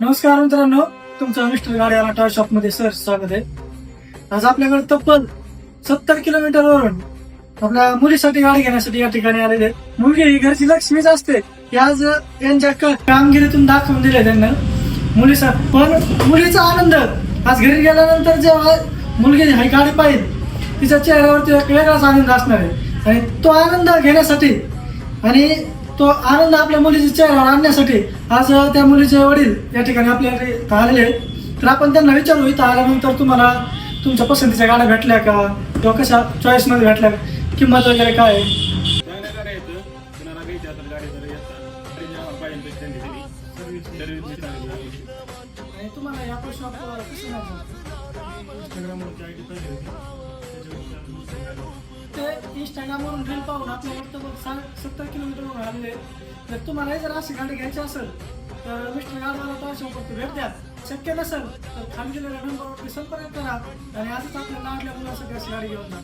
नमस्कार मित्रांनो, तुमचं मिस्टर गाडीवाला टॉय शॉप मध्ये सर स्वागत आहे. आज आपल्याकडे तब्बल 70 किलोमीटरवरून आपल्या मुलीसाठी गाडी घेण्यासाठी या ठिकाणी आलेले आहेत. मुलगी ही घरची लक्ष्मीच असते ही आज यांच्या कामगिरीतून दाखवून दिले त्यांना मुलीचा. पण मुलीचा आनंद आज घरी गेल्यानंतर जेव्हा मुलगी ही गाडी पाहिजे तिच्या चेहऱ्यावरती एक वेगळाच आनंद असणार आहे. आणि तो आनंद घेण्यासाठी आणि तो आनंद आपल्या मुलीच्या चेहऱ्यावर आणण्यासाठी आज त्या मुलीचे वडील या ठिकाणी आपल्याकडे आलेले आहेत. तर आपण त्यांना विचारू, इथं आल्यानंतर तुम्हाला तुमच्या पसंतीच्या गाड्या भेटल्या का किंवा कशा चॉईस मध्ये भेटल्या, किंमत वगैरे काय आहे? आणि तुम्हाला या शॉप कसं इंस्टाग्रामवरून रील पाहून आपल्या 70 किलोमीटरवरून आलेले. जर तुम्हाला जर अशी गाडी घ्यायची असेल तर मिस्टर गाडीवाला टॉय शॉपवरती भेट द्या. शक्य नसेल तर खाली दिलेल्या नंबरवरती संपर्क करा आणि आजच आपल्याला लागल्या मुलासाठी अशी गाडी घेऊन जा.